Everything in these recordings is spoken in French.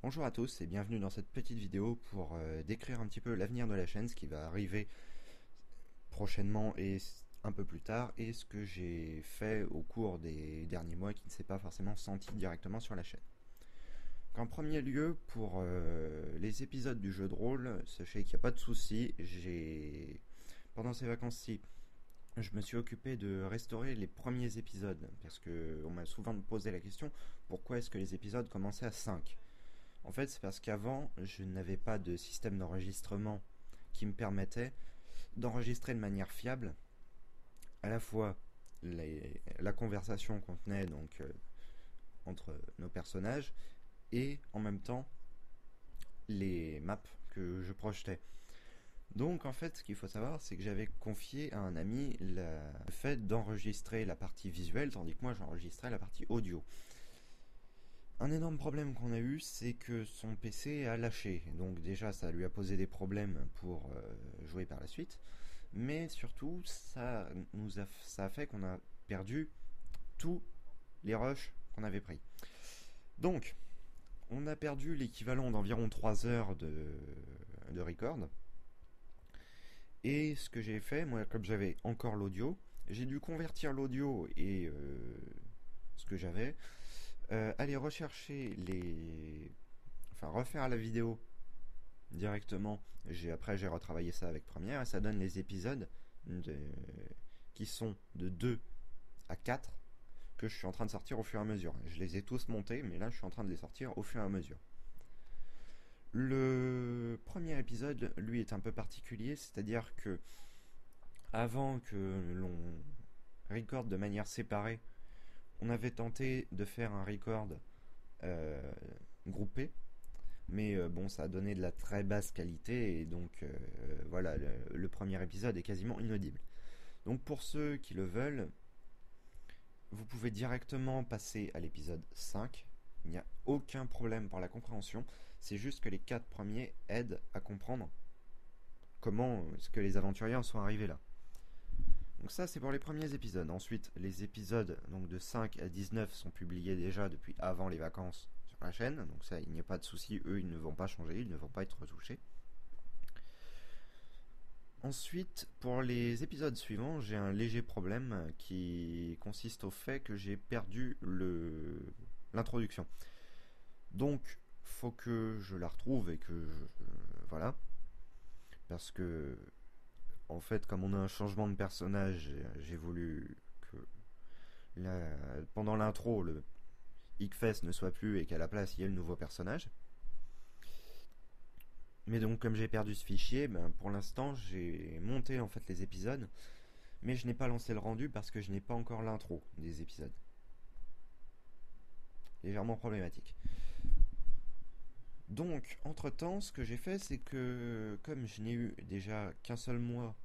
Bonjour à tous et bienvenue dans cette petite vidéo pour décrire un petit peu l'avenir de la chaîne, ce qui va arriver prochainement et un peu plus tard, et ce que j'ai fait au cours des derniers mois qui ne s'est pas forcément senti directement sur la chaîne. Donc, en premier lieu, pour les épisodes du jeu de rôle, sachez qu'il n'y a pas de souci, pendant ces vacances-ci, je me suis occupé de restaurer les premiers épisodes, parce qu'on m'a souvent posé la question, pourquoi est-ce que les épisodes commençaient à 5? En fait, c'est parce qu'avant, je n'avais pas de système d'enregistrement qui me permettait d'enregistrer de manière fiable à la fois la conversation qu'on tenait entre nos personnages et en même temps les maps que je projetais. Donc en fait, ce qu'il faut savoir, c'est que j'avais confié à un ami le fait d'enregistrer la partie visuelle, tandis que moi j'enregistrais la partie audio. Un énorme problème qu'on a eu, c'est que son PC a lâché. Donc déjà, ça lui a posé des problèmes pour jouer par la suite. Mais surtout, ça a fait qu'on a perdu tous les rushs qu'on avait pris. Donc, on a perdu l'équivalent d'environ 3 heures de record. Et ce que j'ai fait, moi, comme j'avais encore l'audio, j'ai dû convertir l'audio et ce que j'avais, aller rechercher enfin refaire la vidéo directement. Après j'ai retravaillé ça avec Premiere et ça donne les épisodes qui sont de 2 à 4 que je suis en train de sortir au fur et à mesure. Je les ai tous montés, mais là je suis en train de les sortir au fur et à mesure. Le premier épisode, lui, est un peu particulier, c'est-à-dire que avant que l'on record de manière séparée, on avait tenté de faire un record euh, groupé, mais bon, ça a donné de la très basse qualité et donc voilà, le premier épisode est quasiment inaudible. Donc pour ceux qui le veulent, vous pouvez directement passer à l'épisode 5. Il n'y a aucun problème pour la compréhension, c'est juste que les 4 premiers aident à comprendre comment est-ce que les aventuriers en sont arrivés là. Donc ça c'est pour les premiers épisodes. Ensuite les épisodes donc de 5 à 19 sont publiés déjà depuis avant les vacances sur la chaîne. Donc ça il n'y a pas de souci, eux ils ne vont pas changer, ils ne vont pas être retouchés. Ensuite pour les épisodes suivants j'ai un léger problème qui consiste au fait que j'ai perdu l'introduction. Donc faut que je la retrouve et voilà. Parce que en fait comme on a un changement de personnage, j'ai voulu que pendant l'intro, le Ickfest ne soit plus et qu'à la place il y ait le nouveau personnage. Mais donc comme j'ai perdu ce fichier, pour l'instant j'ai monté en fait les épisodes, mais je n'ai pas lancé le rendu parce que je n'ai pas encore l'intro des épisodes. Légèrement problématique. Donc entre temps, ce que j'ai fait, c'est que comme je n'ai eu déjà qu'un seul mois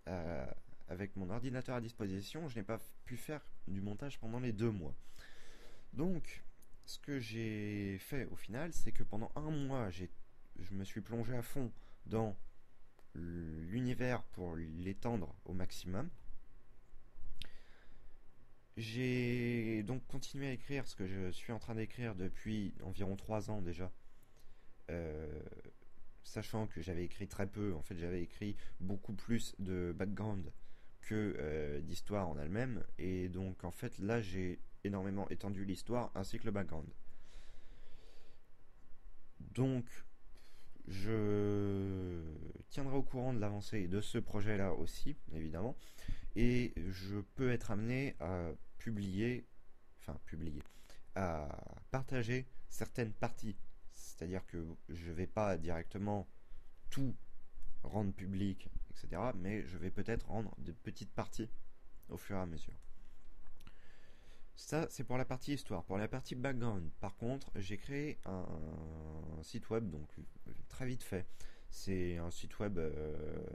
euh, avec mon ordinateur à disposition, je n'ai pas pu faire du montage pendant les 2 mois. Donc, ce que j'ai fait au final, c'est que pendant un mois, je me suis plongé à fond dans l'univers pour l'étendre au maximum. J'ai donc continué à écrire ce que je suis en train d'écrire depuis environ 3 ans déjà. Euh, Sachant que j'avais écrit très peu, en fait j'avais écrit beaucoup plus de background que d'histoire en elle-même, et donc en fait là j'ai énormément étendu l'histoire ainsi que le background. Donc je tiendrai au courant de l'avancée de ce projet-là aussi, évidemment, et je peux être amené à publier, à partager certaines parties. C'est-à-dire que je ne vais pas directement tout rendre public, etc., mais je vais peut-être rendre de petites parties au fur et à mesure. Ça, c'est pour la partie histoire. Pour la partie background, par contre, j'ai créé un site web, donc très vite fait. C'est un site web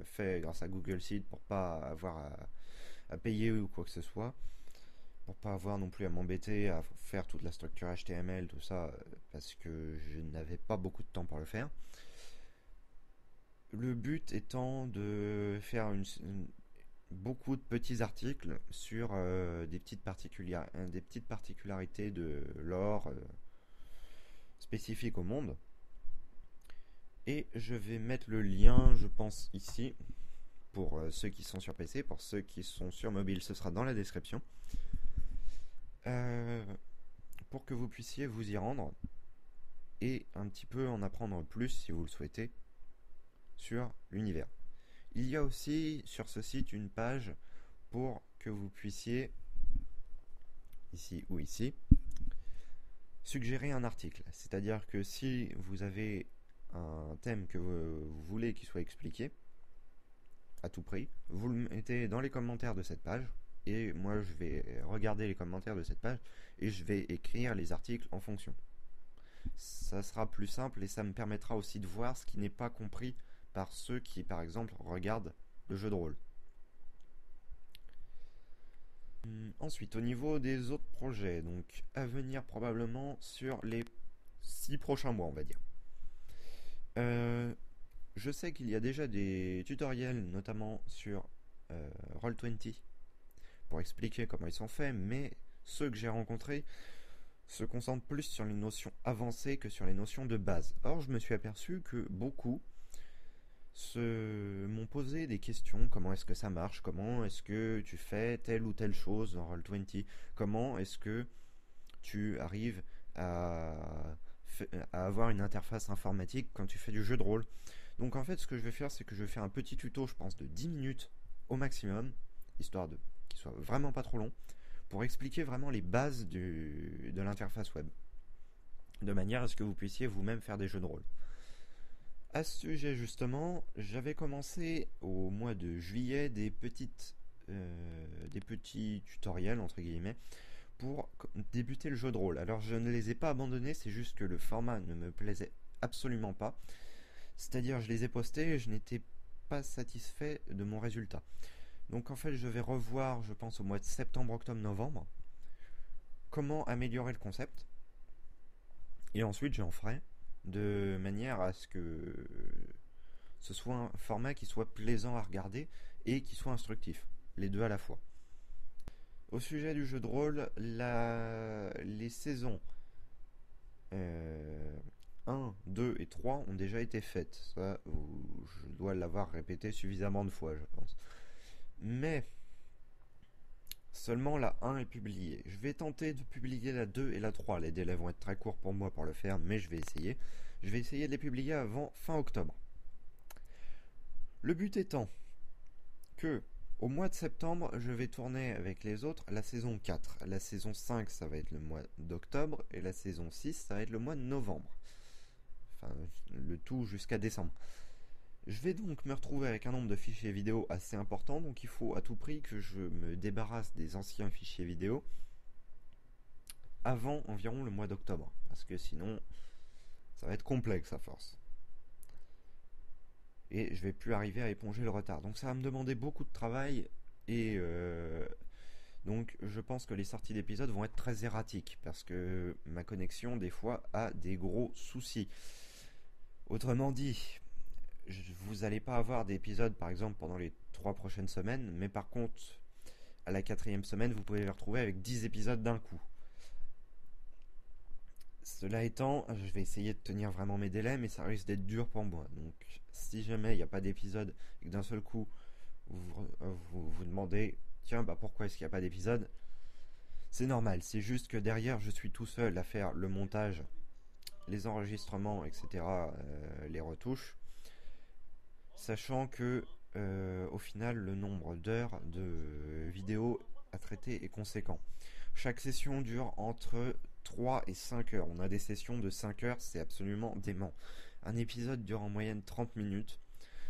fait grâce à Google Sheets pour pas avoir à payer ou quoi que ce soit. Pour pas avoir non plus à m'embêter à faire toute la structure HTML, tout ça, parce que je n'avais pas beaucoup de temps pour le faire. Le but étant de faire beaucoup de petits articles sur des petites particularités de lore, spécifique au monde. Et je vais mettre le lien, je pense, ici, pour ceux qui sont sur PC. Pour ceux qui sont sur mobile, ce sera dans la description. Pour que vous puissiez vous y rendre et un petit peu en apprendre plus, si vous le souhaitez, sur l'univers. Il y a aussi sur ce site une page pour que vous puissiez, ici ou ici, suggérer un article. C'est-à-dire que si vous avez un thème que vous voulez qu'il soit expliqué, à tout prix, vous le mettez dans les commentaires de cette page, et moi je vais regarder les commentaires de cette page, et je vais écrire les articles en fonction. Ça sera plus simple, et ça me permettra aussi de voir ce qui n'est pas compris par ceux qui, par exemple, regardent le jeu de rôle. Ensuite, au niveau des autres projets, donc à venir probablement sur les 6 prochains mois, on va dire. Je sais qu'il y a déjà des tutoriels, notamment sur Roll20, pour expliquer comment ils sont faits, mais ceux que j'ai rencontrés se concentrent plus sur les notions avancées que sur les notions de base. Or, je me suis aperçu que beaucoup m'ont posé des questions. Comment est-ce que ça marche? Comment est-ce que tu fais telle ou telle chose dans Roll20? Comment est-ce que tu arrives à avoir une interface informatique quand tu fais du jeu de rôle? Donc en fait, ce que je vais faire, c'est que je vais faire un petit tuto, je pense, de 10 minutes au maximum, histoire de qu'il soit vraiment pas trop long, pour expliquer vraiment les bases de l'interface web, de manière à ce que vous puissiez vous-même faire des jeux de rôle. À ce sujet justement, j'avais commencé au mois de juillet des petits tutoriels entre guillemets pour débuter le jeu de rôle. Alors je ne les ai pas abandonnés, c'est juste que le format ne me plaisait absolument pas. C'est-à-dire je les ai postés et je n'étais pas satisfait de mon résultat. Donc en fait je vais revoir, je pense au mois de septembre, octobre, novembre, comment améliorer le concept. Et ensuite j'en ferai de manière à ce que ce soit un format qui soit plaisant à regarder et qui soit instructif, les deux à la fois. Au sujet du jeu de rôle, les saisons 1, 2 et 3 ont déjà été faites. Ça, je dois l'avoir répété suffisamment de fois, je pense. Mais seulement la 1 est publiée. Je vais tenter de publier la 2 et la 3. Les délais vont être très courts pour moi pour le faire, mais je vais essayer. Je vais essayer de les publier avant fin octobre. Le but étant que au mois de septembre, je vais tourner avec les autres la saison 4. La saison 5, ça va être le mois d'octobre, et la saison 6, ça va être le mois de novembre. Enfin, le tout jusqu'à décembre. Je vais donc me retrouver avec un nombre de fichiers vidéo assez important, donc il faut à tout prix que je me débarrasse des anciens fichiers vidéo avant environ le mois d'octobre, parce que sinon, ça va être complexe à force. Et je vais plus arriver à éponger le retard. Donc ça va me demander beaucoup de travail et donc je pense que les sorties d'épisodes vont être très erratiques parce que ma connexion des fois a des gros soucis. Autrement dit, vous n'allez pas avoir d'épisodes par exemple pendant les 3 prochaines semaines, mais par contre à la 4e semaine vous pouvez les retrouver avec 10 épisodes d'un coup. Cela étant, je vais essayer de tenir vraiment mes délais, mais ça risque d'être dur pour moi. Donc, si jamais il n'y a pas d'épisode et que d'un seul coup, vous demandez, tiens, pourquoi est-ce qu'il n'y a pas d'épisode? C'est normal, c'est juste que derrière, je suis tout seul à faire le montage, les enregistrements, etc., les retouches, sachant que, au final, le nombre d'heures de vidéos à traiter est conséquent. Chaque session dure entre 3 et 5 heures. On a des sessions de 5 heures, c'est absolument dément. Un épisode dure en moyenne 30 minutes.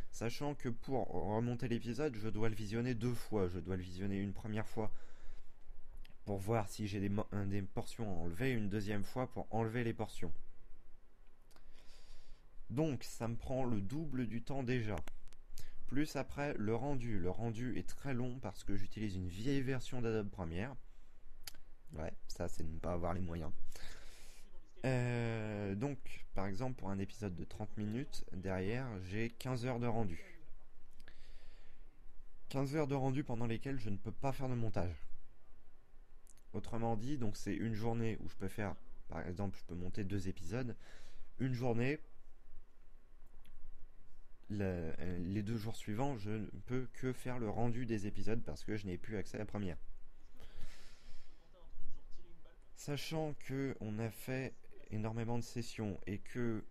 Sachant que pour remonter l'épisode, je dois le visionner 2 fois. Je dois le visionner une première fois pour voir si j'ai des portions à enlever, une deuxième fois pour enlever les portions. Donc ça me prend le double du temps déjà. Plus après le rendu. Le rendu est très long parce que j'utilise une vieille version d'Adobe Premiere. Ouais, ça c'est de ne pas avoir les moyens. Donc, par exemple, pour un épisode de 30 minutes, derrière, j'ai 15 heures de rendu. 15 heures de rendu pendant lesquelles je ne peux pas faire de montage. Autrement dit, donc c'est une journée où je peux faire Par exemple, je peux monter 2 épisodes. Une journée, les 2 jours suivants, je ne peux que faire le rendu des épisodes parce que je n'ai plus accès à Premiere. Sachant que on a fait énormément de sessions et que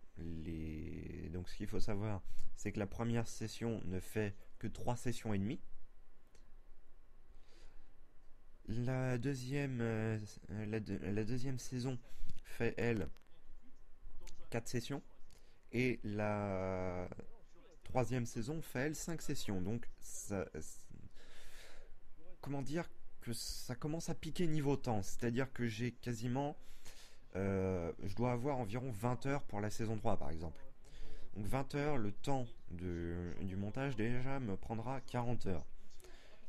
donc ce qu'il faut savoir, c'est que la première session ne fait que 3 sessions et demie. La deuxième, la deuxième saison fait, elle, 4 sessions. Et la troisième saison fait, elle, 5 sessions. Donc, comment dire que ça commence à piquer niveau temps. C'est-à-dire que j'ai quasiment... je dois avoir environ 20 heures pour la saison 3, par exemple. Donc 20 heures, le temps du montage déjà me prendra 40 heures.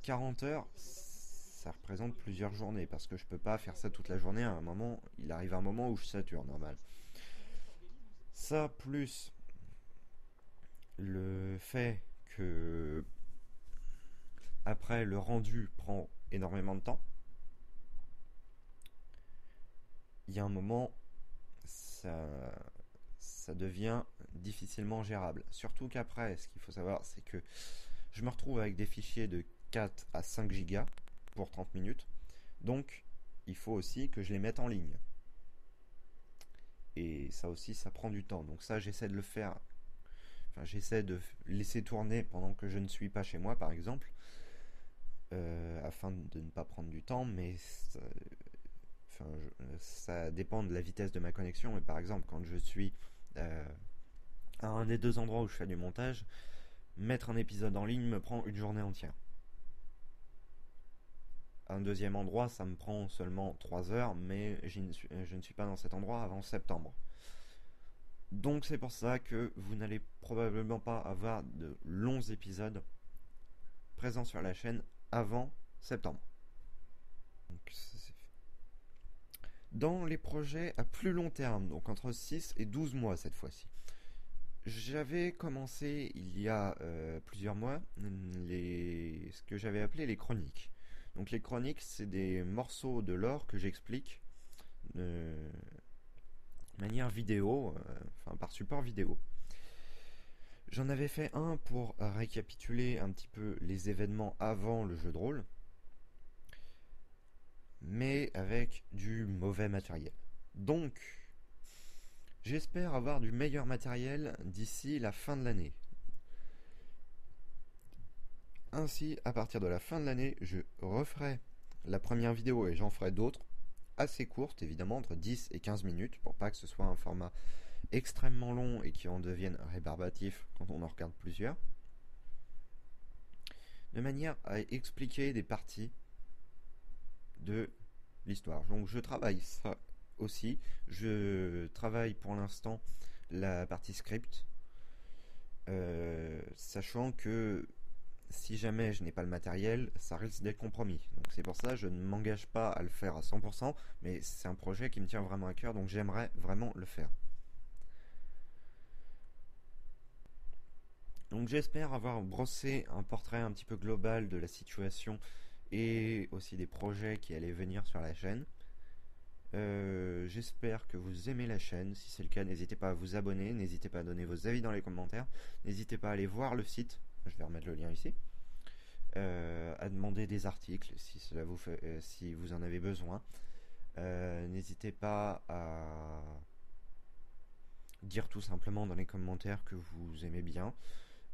40 heures, ça représente plusieurs journées parce que je peux pas faire ça toute la journée. À un moment, il arrive un moment où je sature, normal. Ça plus le fait que après le rendu prend énormément de temps. Il y a un moment, ça devient difficilement gérable. Surtout qu'après, ce qu'il faut savoir, c'est que je me retrouve avec des fichiers de 4 à 5 gigas pour 30 minutes. Donc, il faut aussi que je les mette en ligne. Et ça aussi, ça prend du temps. Donc ça, j'essaie de le faire. Enfin, j'essaie de laisser tourner pendant que je ne suis pas chez moi, par exemple, afin de ne pas prendre du temps. Mais ça dépend de la vitesse de ma connexion. Et par exemple, quand je suis à un des 2 endroits où je fais du montage, mettre un épisode en ligne me prend une journée entière. Un deuxième endroit, ça me prend seulement 3 heures, mais je ne suis pas dans cet endroit avant septembre. Donc c'est pour ça que vous n'allez probablement pas avoir de longs épisodes présents sur la chaîne avant septembre. Donc, dans les projets à plus long terme, donc entre 6 et 12 mois cette fois-ci, j'avais commencé il y a plusieurs mois ce que j'avais appelé les chroniques. Donc les chroniques, c'est des morceaux de lore que j'explique de manière vidéo, par support vidéo. J'en avais fait un pour récapituler un petit peu les événements avant le jeu de rôle, mais avec du mauvais matériel. Donc, j'espère avoir du meilleur matériel d'ici la fin de l'année. Ainsi, à partir de la fin de l'année, je referai la première vidéo et j'en ferai d'autres, assez courtes évidemment, entre 10 et 15 minutes, pour pas que ce soit un format extrêmement long et qui en devienne rébarbatif quand on en regarde plusieurs, de manière à expliquer des parties de l'histoire. Donc je travaille ça aussi, je travaille pour l'instant la partie script, sachant que si jamais je n'ai pas le matériel, ça risque d'être compromis. Donc c'est pour ça que je ne m'engage pas à le faire à 100%, mais c'est un projet qui me tient vraiment à cœur, donc j'aimerais vraiment le faire. Donc j'espère avoir brossé un portrait un petit peu global de la situation et aussi des projets qui allaient venir sur la chaîne. J'espère que vous aimez la chaîne. Si c'est le cas, n'hésitez pas à vous abonner, n'hésitez pas à donner vos avis dans les commentaires, n'hésitez pas à aller voir le site, je vais remettre le lien ici, à demander des articles si cela vous fait, si vous en avez besoin. N'hésitez pas à dire tout simplement dans les commentaires que vous aimez bien.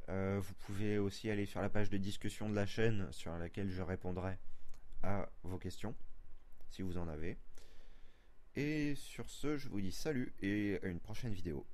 Vous pouvez aussi aller sur la page de discussion de la chaîne sur laquelle je répondrai à vos questions si vous en avez. Et sur ce, je vous dis salut et à une prochaine vidéo.